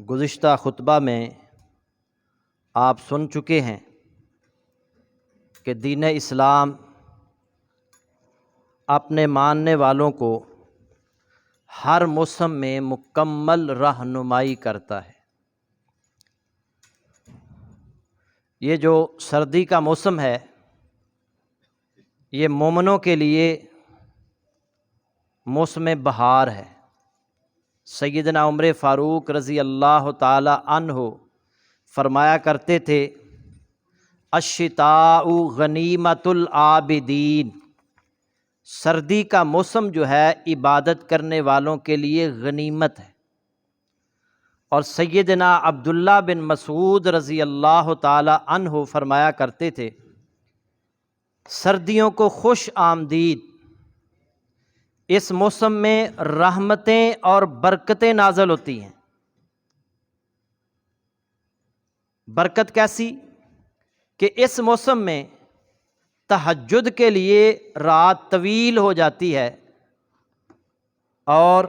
گزشتہ خطبہ میں آپ سن چکے ہیں کہ دین اسلام اپنے ماننے والوں کو ہر موسم میں مکمل رہنمائی کرتا ہے۔ یہ جو سردی کا موسم ہے یہ مومنوں کے لیے موسم بہار ہے۔ سیدنا عمر فاروق رضی اللہ تعالی عنہ فرمایا کرتے تھے الشتاء غنیمت العابدین، سردی کا موسم جو ہے عبادت کرنے والوں کے لیے غنیمت ہے۔ اور سیدنا عبداللہ بن مسعود رضی اللہ تعالی عنہ فرمایا کرتے تھے سردیوں کو خوش آمدید، اس موسم میں رحمتیں اور برکتیں نازل ہوتی ہیں۔ برکت کیسی کہ اس موسم میں تہجد کے لیے رات طویل ہو جاتی ہے اور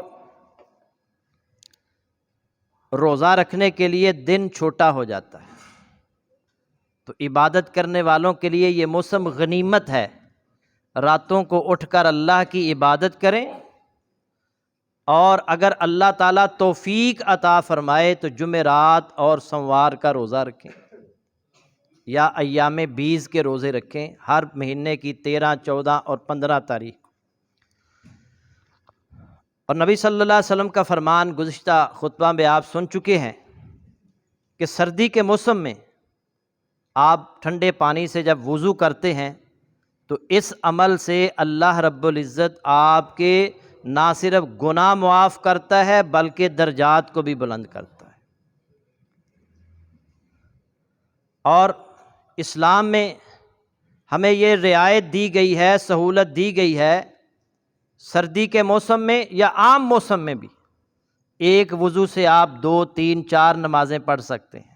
روزہ رکھنے کے لیے دن چھوٹا ہو جاتا ہے۔ تو عبادت کرنے والوں کے لیے یہ موسم غنیمت ہے، راتوں کو اٹھ کر اللہ کی عبادت کریں، اور اگر اللہ تعالیٰ توفیق عطا فرمائے تو جمعرات اور سوموار کا روزہ رکھیں یا ایام بیس کے روزے رکھیں، ہر مہینے کی 13، 14 اور 15 تاریخ۔ اور نبی صلی اللہ علیہ وسلم کا فرمان گزشتہ خطبہ میں آپ سن چکے ہیں کہ سردی کے موسم میں آپ ٹھنڈے پانی سے جب وضو کرتے ہیں تو اس عمل سے اللہ رب العزت آپ کے نہ صرف گناہ معاف کرتا ہے بلکہ درجات کو بھی بلند کرتا ہے۔ اور اسلام میں ہمیں یہ رعایت دی گئی ہے، سہولت دی گئی ہے، سردی کے موسم میں یا عام موسم میں بھی ایک وضو سے آپ 2، 3، 4 نمازیں پڑھ سکتے ہیں۔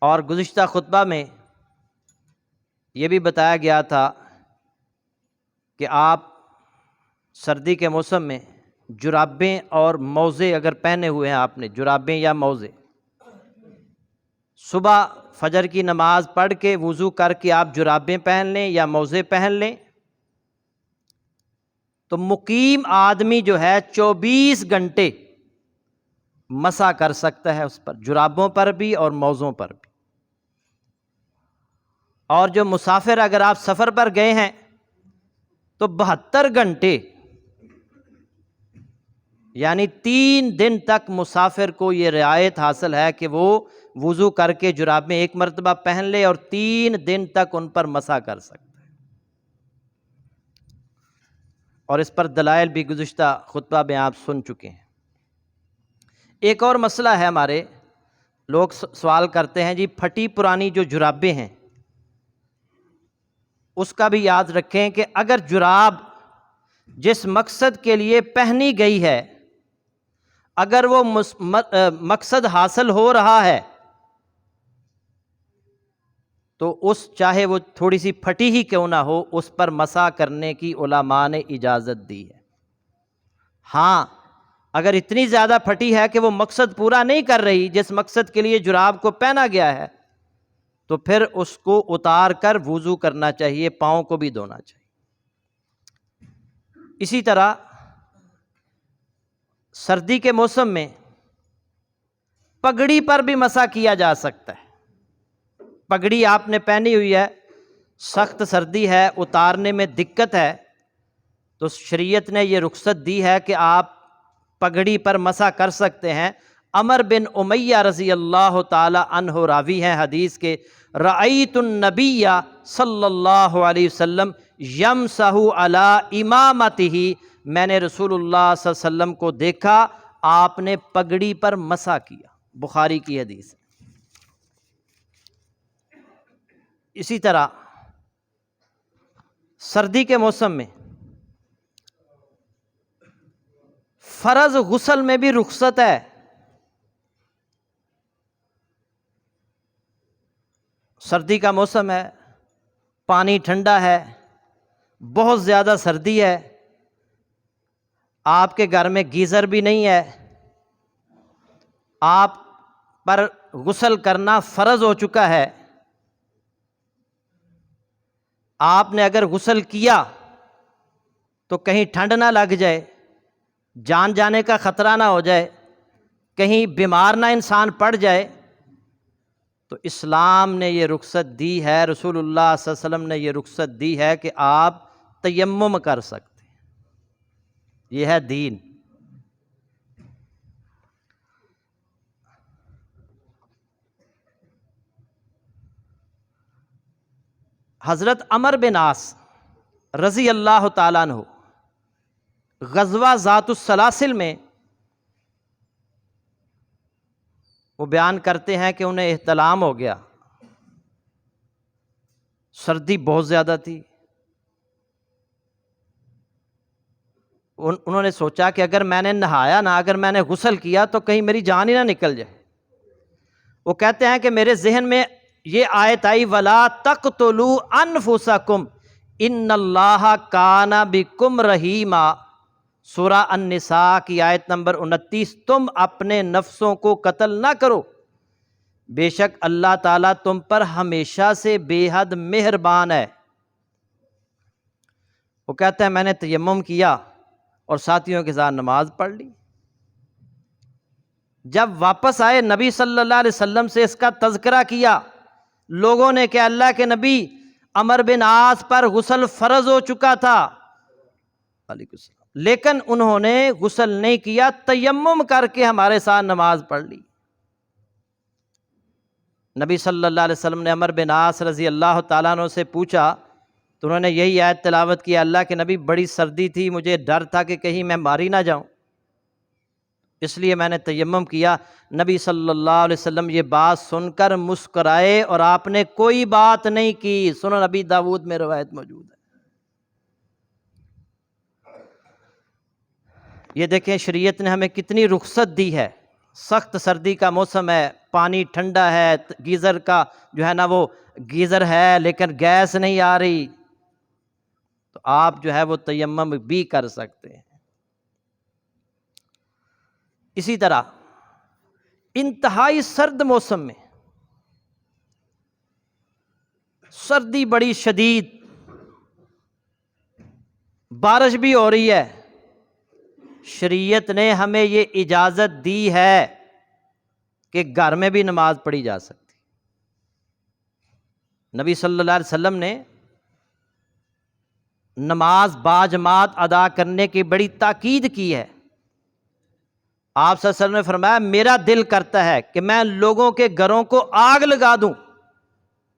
اور گزشتہ خطبہ میں یہ بھی بتایا گیا تھا کہ آپ سردی کے موسم میں جرابیں اور موزے اگر پہنے ہوئے ہیں، آپ نے جرابیں یا موزے، صبح فجر کی نماز پڑھ کے وضو کر کے آپ جرابیں پہن لیں یا موزے پہن لیں تو مقیم آدمی جو ہے 24 گھنٹے مسح کر سکتا ہے اس پر، جرابوں پر بھی اور موزوں پر بھی۔ اور جو مسافر اگر آپ سفر پر گئے ہیں تو 72 گھنٹے یعنی 3 دن تک مسافر کو یہ رعایت حاصل ہے کہ وہ وضو کر کے جرابیں ایک مرتبہ پہن لے اور 3 دن تک ان پر مسح کر سکتا ہے۔ اور اس پر دلائل بھی گزشتہ خطبہ میں آپ سن چکے ہیں۔ ایک اور مسئلہ ہے، ہمارے لوگ سوال کرتے ہیں جی پھٹی پرانی جو جرابیں ہیں اس کا بھی یاد رکھیں کہ اگر جراب جس مقصد کے لیے پہنی گئی ہے اگر وہ مقصد حاصل ہو رہا ہے تو اس چاہے وہ تھوڑی سی پھٹی ہی کیوں نہ ہو اس پر مسح کرنے کی علماء نے اجازت دی ہے۔ ہاں اگر اتنی زیادہ پھٹی ہے کہ وہ مقصد پورا نہیں کر رہی جس مقصد کے لیے جراب کو پہنا گیا ہے تو پھر اس کو اتار کر وضو کرنا چاہیے، پاؤں کو بھی دھونا چاہیے۔ اسی طرح سردی کے موسم میں پگڑی پر بھی مسح کیا جا سکتا ہے۔ پگڑی آپ نے پہنی ہوئی ہے، سخت سردی ہے، اتارنے میں دقت ہے تو شریعت نے یہ رخصت دی ہے کہ آپ پگڑی پر مسح کر سکتے ہیں۔ عمر بن امیہ رضی اللہ تعالی عنہ راوی ہیں حدیث کے، رأیت النبی صلی اللہ علیہ وسلم یمسح علی امامتہ، میں نے رسول اللہ صلی اللہ علیہ وسلم کو دیکھا آپ نے پگڑی پر مسح کیا، بخاری کی حدیث ہے۔ اسی طرح سردی کے موسم میں فرض غسل میں بھی رخصت ہے۔ سردی کا موسم ہے، پانی ٹھنڈا ہے، بہت زیادہ سردی ہے، آپ کے گھر میں گیزر بھی نہیں ہے، آپ پر غسل کرنا فرض ہو چکا ہے، آپ نے اگر غسل کیا تو کہیں ٹھنڈ نہ لگ جائے، جان جانے کا خطرہ نہ ہو جائے، کہیں بیمار نہ انسان پڑ جائے، تو اسلام نے یہ رخصت دی ہے، رسول اللہ صلی اللہ علیہ وسلم نے یہ رخصت دی ہے کہ آپ تیمم کر سکتے ہیں۔ یہ ہے دین۔ حضرت عمر بن عاص رضی اللہ تعالیٰ عنہ غزوہ ذات السلاسل میں وہ بیان کرتے ہیں کہ انہیں احتلام ہو گیا، سردی بہت زیادہ تھی، انہوں نے سوچا کہ اگر میں نے نہایا نہ، اگر میں نے غسل کیا تو کہیں میری جان ہی نہ نکل جائے۔ وہ کہتے ہیں کہ میرے ذہن میں یہ آیت آئی، وَلَا تَقْتُلُوا أَنفُسَكُمْ إِنَّ اللَّهَ كَانَ بِكُمْ رَحِيمًا، سورہ النساء کی آیت نمبر 29، تم اپنے نفسوں کو قتل نہ کرو، بے شک اللہ تعالیٰ تم پر ہمیشہ سے بے حد مہربان ہے۔ وہ کہتے ہیں میں نے تیمم کیا اور ساتھیوں کے ساتھ نماز پڑھ لی۔ جب واپس آئے نبی صلی اللہ علیہ وسلم سے اس کا تذکرہ کیا لوگوں نے کہ اللہ کے نبی، عمر بن عاص پر غسل فرض ہو چکا تھا، علیکم السلام، لیکن انہوں نے غسل نہیں کیا، تیمم کر کے ہمارے ساتھ نماز پڑھ لی۔ نبی صلی اللہ علیہ وسلم نے عمر بن عاص رضی اللہ تعالیٰ عنہ سے پوچھا تو انہوں نے یہی آیت تلاوت کی، اللہ کے نبی بڑی سردی تھی، مجھے ڈر تھا کہ کہیں میں ماری نہ جاؤں، اس لیے میں نے تیمم کیا۔ نبی صلی اللہ علیہ وسلم یہ بات سن کر مسکرائے اور آپ نے کوئی بات نہیں کی۔ سنن ابی داؤد میں روایت موجود ہے۔ یہ دیکھیں شریعت نے ہمیں کتنی رخصت دی ہے، سخت سردی کا موسم ہے، پانی ٹھنڈا ہے، گیزر کا جو ہے نا وہ گیزر ہے لیکن گیس نہیں آ رہی، تو آپ جو ہے وہ تیمم بھی کر سکتے ہیں۔ اسی طرح انتہائی سرد موسم میں، سردی بڑی شدید، بارش بھی ہو رہی ہے، شریعت نے ہمیں یہ اجازت دی ہے کہ گھر میں بھی نماز پڑھی جا سکتی۔ نبی صلی اللہ علیہ وسلم نے نماز باجماعت ادا کرنے کی بڑی تاکید کی ہے۔ آپ صلی اللہ علیہ وسلم نے فرمایا میرا دل کرتا ہے کہ میں لوگوں کے گھروں کو آگ لگا دوں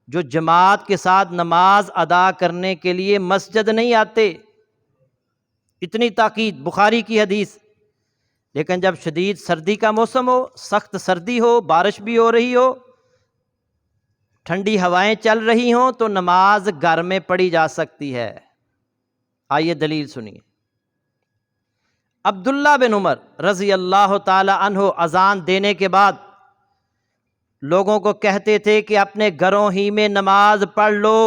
جو جماعت کے ساتھ نماز ادا کرنے کے لیے مسجد نہیں آتے، اتنی تاکید، بخاری کی حدیث۔ لیکن جب شدید سردی کا موسم ہو، سخت سردی ہو، بارش بھی ہو رہی ہو، ٹھنڈی ہوائیں چل رہی ہوں، تو نماز گھر میں پڑھی جا سکتی ہے۔ آئیے دلیل سنیے۔ عبداللہ بن عمر رضی اللہ تعالی عنہ اذان دینے کے بعد لوگوں کو کہتے تھے کہ اپنے گھروں ہی میں نماز پڑھ لو۔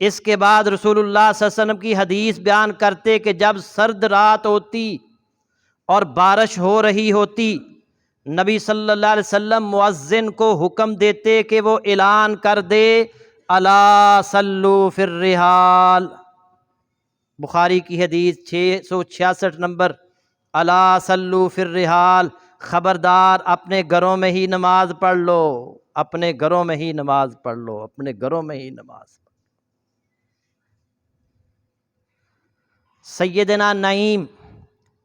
اس کے بعد رسول اللہ صلی اللہ علیہ وسلم کی حدیث بیان کرتے کہ جب سرد رات ہوتی اور بارش ہو رہی ہوتی، نبی صلی اللہ علیہ وسلم مؤذن کو حکم دیتے کہ وہ اعلان کر دے الا صلو فی الرحال، بخاری کی حدیث 666 نمبر، الا صلو فی الرحال، خبردار اپنے گھروں میں ہی نماز پڑھ لو، اپنے گھروں میں ہی نماز پڑھ لو، اپنے گھروں میں ہی نماز پڑھ لو۔ سیدنا نعیم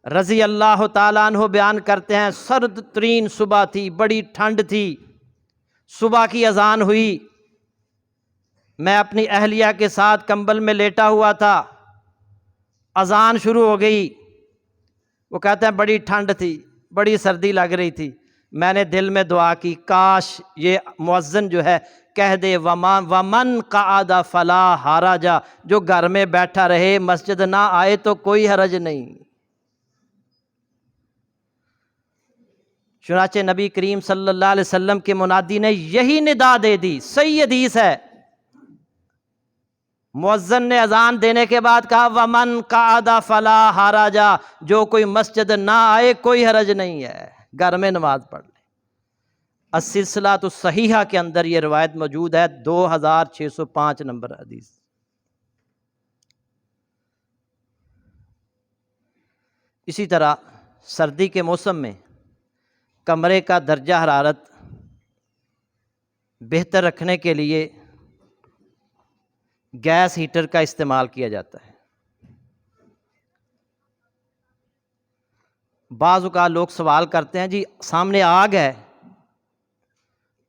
رضی اللہ تعالیٰ عنہ بیان کرتے ہیں سرد ترین صبح تھی، بڑی ٹھنڈ تھی، صبح کی اذان ہوئی، میں اپنی اہلیہ کے ساتھ کمبل میں لیٹا ہوا تھا، اذان شروع ہو گئی، وہ کہتے ہیں بڑی ٹھنڈ تھی، بڑی سردی لگ رہی تھی، میں نے دل میں دعا کی کاش یہ مؤذن جو ہے کہہ دے ومن قعد فلا حرج، جو گھر میں بیٹھا رہے مسجد نہ آئے تو کوئی حرج نہیں۔ چنانچہ نبی کریم صلی اللہ علیہ وسلم کے منادی نے یہی ندا دے دی، صحیح حدیث ہے، مؤذن نے اذان دینے کے بعد کہا ومن قعد فلا حرج، جو کوئی مسجد نہ آئے کوئی حرج نہیں ہے۔ گھر میں نماز پڑھ لیں۔ السلسلۃ الصحیحہ کے اندر یہ روایت موجود ہے، 2605 نمبر حدیث۔ اسی طرح سردی کے موسم میں کمرے کا درجہ حرارت بہتر رکھنے کے لیے گیس ہیٹر کا استعمال کیا جاتا ہے۔ بعض اوقات لوگ سوال کرتے ہیں جی سامنے آگ ہے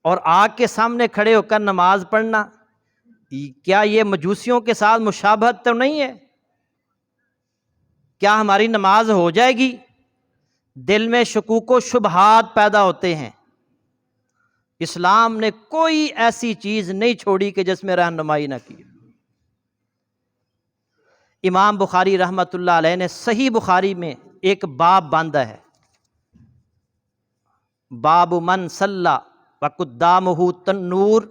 اور آگ کے سامنے کھڑے ہو کر نماز پڑھنا، کیا یہ مجوسیوں کے ساتھ مشابہت تو نہیں ہے؟ کیا ہماری نماز ہو جائے گی؟ دل میں شکوک و شبہات پیدا ہوتے ہیں۔ اسلام نے کوئی ایسی چیز نہیں چھوڑی کہ جس میں رہنمائی نہ کی۔ امام بخاری رحمۃ اللہ علیہ نے صحیح بخاری میں ایک باب باندھا ہے، باب من صلی وقدامہ تنور،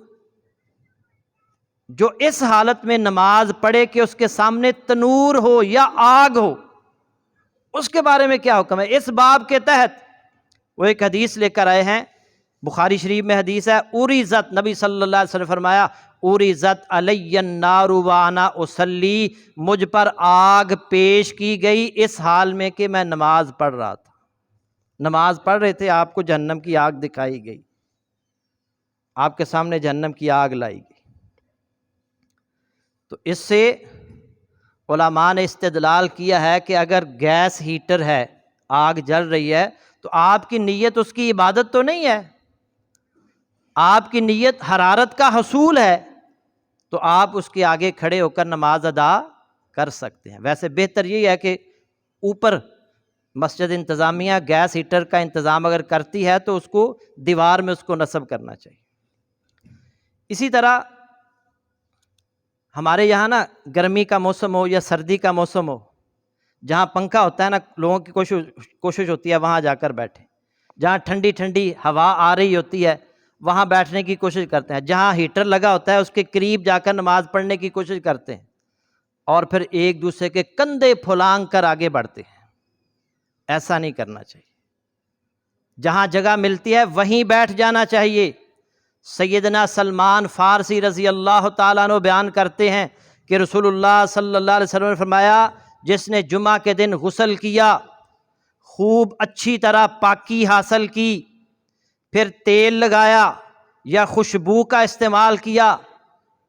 جو اس حالت میں نماز پڑھے کہ اس کے سامنے تنور ہو یا آگ ہو، اس کے بارے میں کیا حکم ہے؟ اس باب کے تحت وہ ایک حدیث لے کر آئے ہیں، بخاری شریف میں حدیث ہے، اُرِزَت، نبی صلی اللہ علیہ وسلم نے فرمایا اُرِزَت عَلَيَّ النَّارُ وَأَنَا أُصَلِّي، مجھ پر آگ پیش کی گئی اس حال میں کہ میں نماز پڑھ رہا تھا۔ نماز پڑھ رہے تھے، آپ کو جہنم کی آگ دکھائی گئی، آپ کے سامنے جہنم کی آگ لائی گئی۔ تو اس سے علماء نے استدلال کیا ہے کہ اگر گیس ہیٹر ہے، آگ جل رہی ہے، تو آپ کی نیت اس کی عبادت تو نہیں ہے، آپ کی نیت حرارت کا حصول ہے، تو آپ اس کے آگے کھڑے ہو کر نماز ادا کر سکتے ہیں۔ ویسے بہتر یہ ہے کہ اوپر مسجد انتظامیہ گیس ہیٹر کا انتظام اگر کرتی ہے تو اس کو دیوار میں اس کو نصب کرنا چاہیے۔ اسی طرح ہمارے یہاں نا گرمی کا موسم ہو یا سردی کا موسم ہو، جہاں پنکھا ہوتا ہے نا، لوگوں کی کوشش ہوتی ہے وہاں جا کر بیٹھیں، جہاں ٹھنڈی ٹھنڈی ہوا آ رہی ہوتی ہے وہاں بیٹھنے کی کوشش کرتے ہیں، جہاں ہیٹر لگا ہوتا ہے اس کے قریب جا کر نماز پڑھنے کی کوشش کرتے ہیں، اور پھر ایک دوسرے کے کندھے پھلانگ کر آگے بڑھتے ہیں۔ ایسا نہیں کرنا چاہیے، جہاں جگہ ملتی ہے وہیں بیٹھ جانا چاہیے۔ سیدنا سلمان فارسی رضی اللہ تعالیٰ عنہ بیان کرتے ہیں کہ رسول اللہ صلی اللہ علیہ وسلم نے فرمایا، جس نے جمعہ کے دن غسل کیا، خوب اچھی طرح پاکی حاصل کی، پھر تیل لگایا یا خوشبو کا استعمال کیا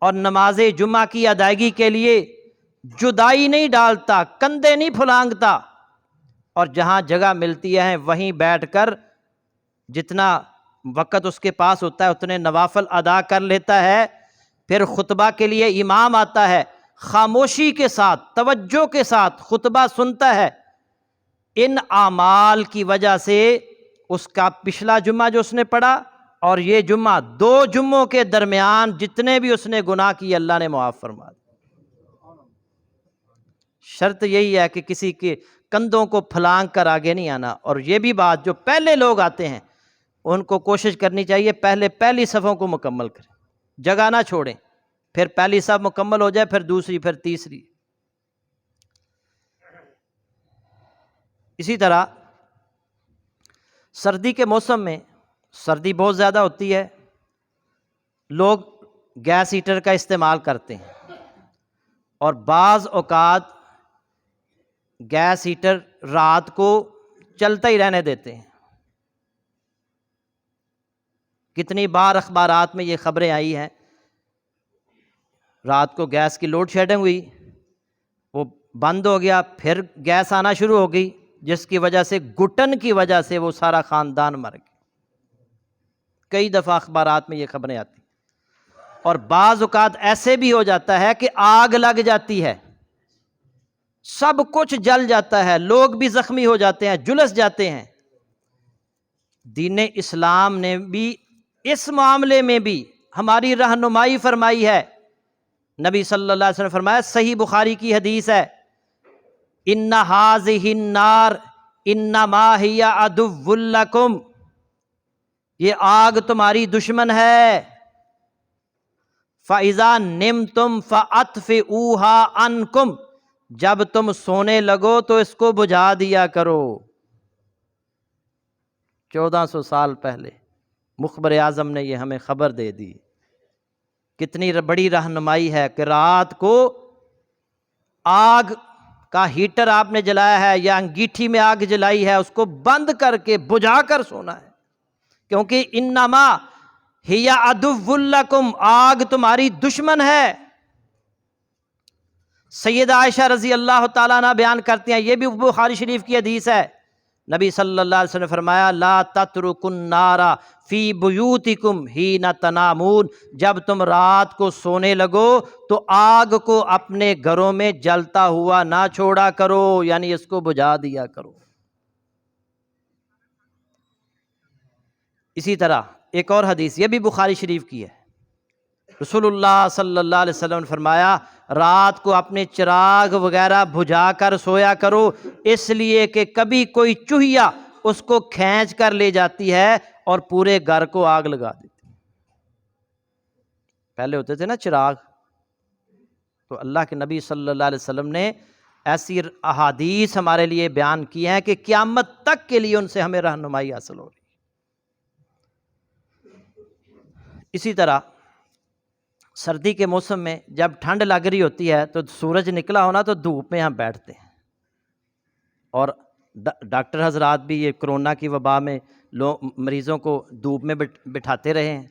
اور نماز جمعہ کی ادائیگی کے لیے جدائی نہیں ڈالتا، کندھے نہیں پھلانگتا، اور جہاں جگہ ملتی ہے وہیں بیٹھ کر جتنا وقت اس کے پاس ہوتا ہے اتنے نوافل ادا کر لیتا ہے، پھر خطبہ کے لیے امام آتا ہے، خاموشی کے ساتھ توجہ کے ساتھ خطبہ سنتا ہے، ان اعمال کی وجہ سے اس کا پچھلا جمعہ جو اس نے پڑھا اور یہ جمعہ، دو جمعوں کے درمیان جتنے بھی اس نے گناہ کیے اللہ نے معاف فرما دیا۔ شرط یہی ہے کہ کسی کے کندھوں کو پھلانگ کر آگے نہیں آنا۔ اور یہ بھی بات، جو پہلے لوگ آتے ہیں ان کو کوشش کرنی چاہیے پہلی صفوں کو مکمل کریں، جگہ نہ چھوڑیں، پھر پہلی صف مکمل ہو جائے پھر دوسری، پھر تیسری۔ اسی طرح سردی کے موسم میں سردی بہت زیادہ ہوتی ہے، لوگ گیس ہیٹر کا استعمال کرتے ہیں، اور بعض اوقات گیس ہیٹر رات کو چلتا ہی رہنے دیتے ہیں۔ کتنی بار اخبارات میں یہ خبریں آئی ہیں، رات کو گیس کی لوڈ شیڈنگ ہوئی، وہ بند ہو گیا، پھر گیس آنا شروع ہو گئی، جس کی وجہ سے گھٹن کی وجہ سے وہ سارا خاندان مر گیا۔ کئی دفعہ اخبارات میں یہ خبریں آتی ہیں۔ اور بعض اوقات ایسے بھی ہو جاتا ہے کہ آگ لگ جاتی ہے، سب کچھ جل جاتا ہے، لوگ بھی زخمی ہو جاتے ہیں، جلس جاتے ہیں۔ دین اسلام نے بھی اس معاملے میں بھی ہماری رہنمائی فرمائی ہے۔ نبی صلی اللہ علیہ وسلم نے فرمایا، صحیح بخاری کی حدیث ہے، ان ہذہ النار انما ہی عدو لکم، یہ آگ تمہاری دشمن ہے، فاذا نمتم فاطفئوها عنکم، جب تم سونے لگو تو اس کو بجھا دیا کرو۔ 1400 سال پہلے مخبر اعظم نے یہ ہمیں خبر دے دی۔ کتنی بڑی رہنمائی ہے کہ رات کو آگ کا ہیٹر آپ نے جلایا ہے یا انگیٹھی میں آگ جلائی ہے، اس کو بند کر کے بجھا کر سونا ہے، کیونکہ انما ہی عدو لکم، آگ تمہاری دشمن ہے۔ سیدہ عائشہ رضی اللہ تعالیٰ عنہ بیان کرتی ہیں، یہ بھی بخاری شریف کی حدیث ہے، نبی صلی اللہ علیہ وسلم نے فرمایا لا تترکوا النار فی بیوتکم حین تنامون، جب تم رات کو سونے لگو تو آگ کو اپنے گھروں میں جلتا ہوا نہ چھوڑا کرو، یعنی اس کو بجھا دیا کرو۔ اسی طرح ایک اور حدیث، یہ بھی بخاری شریف کی ہے، رسول اللہ صلی اللہ علیہ وسلم نے فرمایا رات کو اپنے چراغ وغیرہ بجھا کر سویا کرو، اس لیے کہ کبھی کوئی چوہیا اس کو کھینچ کر لے جاتی ہے اور پورے گھر کو آگ لگا دیتی۔ پہلے ہوتے تھے نا چراغ، تو اللہ کے نبی صلی اللہ علیہ وسلم نے ایسی احادیث ہمارے لیے بیان کی ہیں کہ قیامت تک کے لیے ان سے ہمیں رہنمائی حاصل ہو رہی۔ اسی طرح سردی کے موسم میں جب ٹھنڈ لگ رہی ہوتی ہے تو سورج نکلا ہونا تو دھوپ میں ہم بیٹھتے ہیں، اور ڈاکٹر حضرات بھی یہ کرونا کی وبا میں مریضوں کو دھوپ میں بٹھاتے رہے ہیں،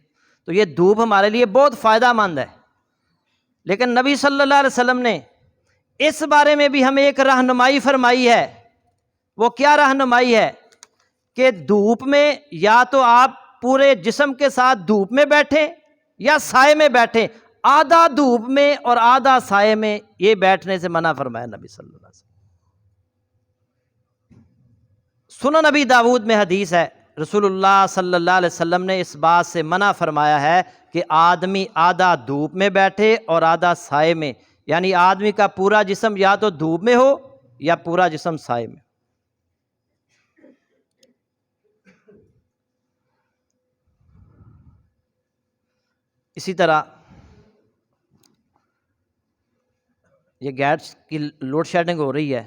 تو یہ دھوپ ہمارے لیے بہت فائدہ مند ہے، لیکن نبی صلی اللہ علیہ وسلم نے اس بارے میں بھی ہمیں ایک رہنمائی فرمائی ہے۔ وہ کیا رہنمائی ہے کہ دھوپ میں یا تو آپ پورے جسم کے ساتھ دھوپ میں بیٹھیں یا سائے میں بیٹھیں، آدھا دھوپ میں اور آدھا سائے میں یہ بیٹھنے سے منع فرمایا نبی صلی اللہ علیہ وسلم۔ سنن نبی داود میں حدیث ہے، رسول اللہ صلی اللہ علیہ وسلم نے اس بات سے منع فرمایا ہے کہ آدمی آدھا دھوپ میں بیٹھے اور آدھا سائے میں، یعنی آدمی کا پورا جسم یا تو دھوپ میں ہو یا پورا جسم سائے میں۔ اسی طرح یہ گیس کی لوڈ شیڈنگ ہو رہی ہے،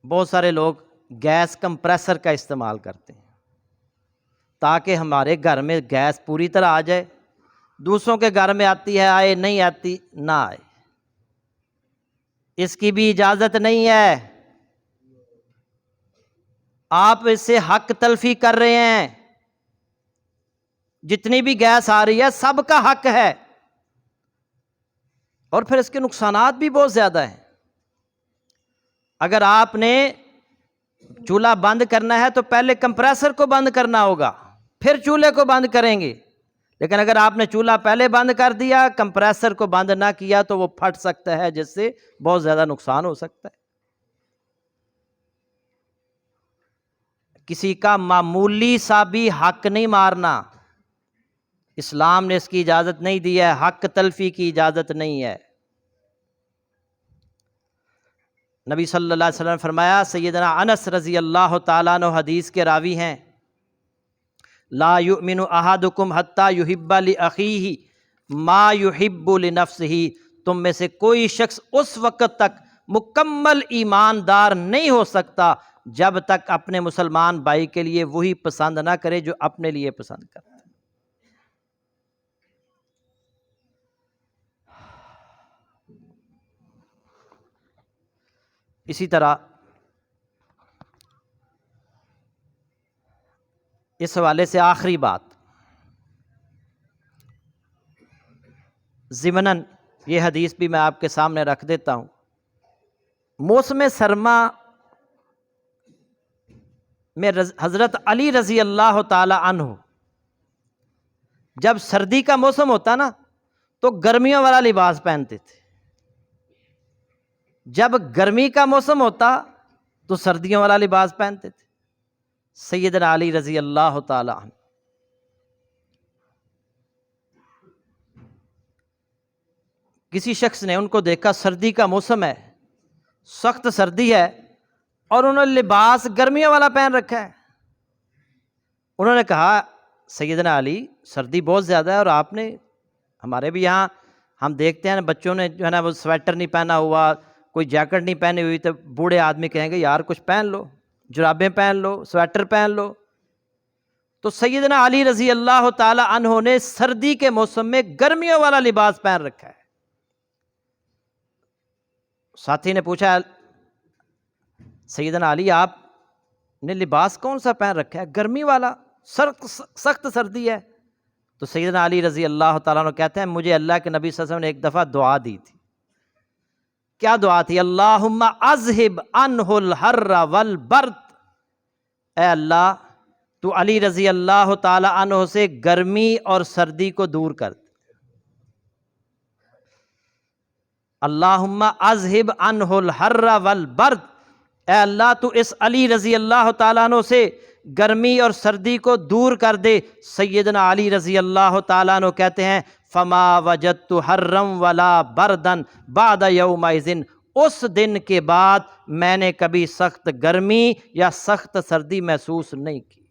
بہت سارے لوگ گیس کمپریسر کا استعمال کرتے ہیں تاکہ ہمارے گھر میں گیس پوری طرح آ جائے، دوسروں کے گھر میں آتی ہے آئے، نہیں آتی نہ آئے، اس کی بھی اجازت نہیں ہے، آپ اس سے حق تلفی کر رہے ہیں۔ جتنی بھی گیس آ رہی ہے سب کا حق ہے، اور پھر اس کے نقصانات بھی بہت زیادہ ہیں۔ اگر آپ نے چولہا بند کرنا ہے تو پہلے کمپریسر کو بند کرنا ہوگا، پھر چولہے کو بند کریں گے، لیکن اگر آپ نے چولہا پہلے بند کر دیا، کمپریسر کو بند نہ کیا تو وہ پھٹ سکتا ہے، جس سے بہت زیادہ نقصان ہو سکتا ہے۔ کسی کا معمولی سا بھی حق نہیں مارنا، اسلام نے اس کی اجازت نہیں دی ہے، حق تلفی کی اجازت نہیں ہے۔ نبی صلی اللہ علیہ وسلم نے فرمایا، سیدنا انس رضی اللہ تعالیٰ عنہ حدیث کے راوی ہیں، لا یؤمن احدکم حتی یحب لاخیہ ما یحب لنفسہ، تم میں سے کوئی شخص اس وقت تک مکمل ایماندار نہیں ہو سکتا جب تک اپنے مسلمان بھائی کے لیے وہی پسند نہ کرے جو اپنے لیے پسند کرتا ہے۔ اسی طرح اس حوالے سے آخری بات، ضمناً یہ حدیث بھی میں آپ کے سامنے رکھ دیتا ہوں، موسم سرما میں حضرت علی رضی اللہ تعالی عنہ جب سردی کا موسم ہوتا نا تو گرمیوں والا لباس پہنتے تھے، جب گرمی کا موسم ہوتا تو سردیوں والا لباس پہنتے تھے۔ سیدنا علی رضی اللہ تعالی عنہ کسی شخص نے ان کو دیکھا، سردی کا موسم ہے، سخت سردی ہے، اور انہوں نے لباس گرمیوں والا پہن رکھا ہے۔ انہوں نے کہا، سیدنا علی سردی بہت زیادہ ہے، اور آپ نے، ہمارے بھی یہاں ہم دیکھتے ہیں بچوں نے جو ہے نا وہ سویٹر نہیں پہنا ہوا، کوئی جیکٹ نہیں پہنی ہوئی، تو بوڑھے آدمی کہیں گے یار کچھ پہن لو، جرابیں پہن لو، سویٹر پہن لو، تو سیدنا علی رضی اللہ تعالی عنہ نے سردی کے موسم میں گرمیوں والا لباس پہن رکھا ہے۔ ساتھی نے پوچھا سیدنا علی آپ نے لباس کون سا پہن رکھا ہے؟ گرمی والا، سخت سردی ہے۔ تو سیدنا علی رضی اللہ تعالیٰ عنہ کہتے ہیں مجھے اللہ کے نبی صلی اللہ علیہ وسلم نے ایک دفعہ دعا دی تھی۔ کیا دعا تھی؟ اللہم اذہب عنہ الحر والبرد، اے اللہ تو علی رضی اللہ تعالی عنہ سے گرمی اور سردی کو دور کر دے۔ اللہم اذہب عنہ الحر والبرد، اے اللہ تو اس علی رضی اللہ تعالیٰ عنہ سے گرمی اور سردی کو دور کر دے۔ سیدنا علی رضی اللہ تعالیٰ عنہ کہتے ہیں فما وجدت حرا ولا بردا بعد یومئذ، اس دن کے بعد میں نے کبھی سخت گرمی یا سخت سردی محسوس نہیں کی۔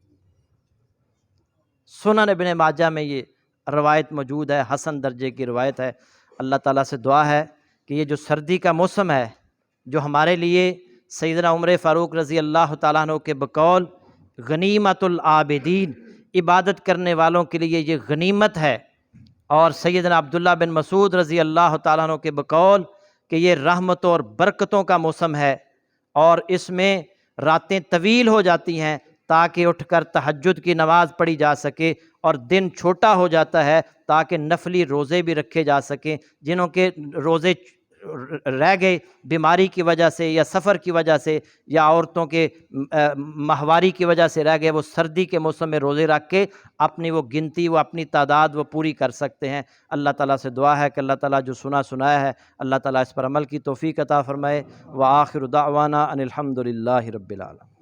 سنن ابن ماجہ میں یہ روایت موجود ہے، حسن درجے کی روایت ہے۔ اللہ تعالیٰ سے دعا ہے کہ یہ جو سردی کا موسم ہے، جو ہمارے لیے سیدنا عمر فاروق رضی اللہ تعالیٰ عنہ کے بقول غنیمت العابدین، عبادت کرنے والوں کے لیے یہ غنیمت ہے، اور سیدنا عبداللہ بن مسعود رضی اللہ تعالیٰ عنہ کے بقول کہ یہ رحمتوں اور برکتوں کا موسم ہے، اور اس میں راتیں طویل ہو جاتی ہیں تاکہ اٹھ کر تہجد کی نماز پڑھی جا سکے، اور دن چھوٹا ہو جاتا ہے تاکہ نفلی روزے بھی رکھے جا سکیں۔ جنہوں کے روزے رہ گئے بیماری کی وجہ سے یا سفر کی وجہ سے یا عورتوں کے ماہواری کی وجہ سے رہ گئے، وہ سردی کے موسم میں روزے رکھ کے اپنی وہ گنتی، وہ اپنی تعداد وہ پوری کر سکتے ہیں۔ اللہ تعالیٰ سے دعا ہے کہ اللہ تعالیٰ جو سنایا ہے اللہ تعالیٰ اس پر عمل کی توفیق عطا فرمائے۔ وآخر دعوانا ان الحمد للہ رب العالمین۔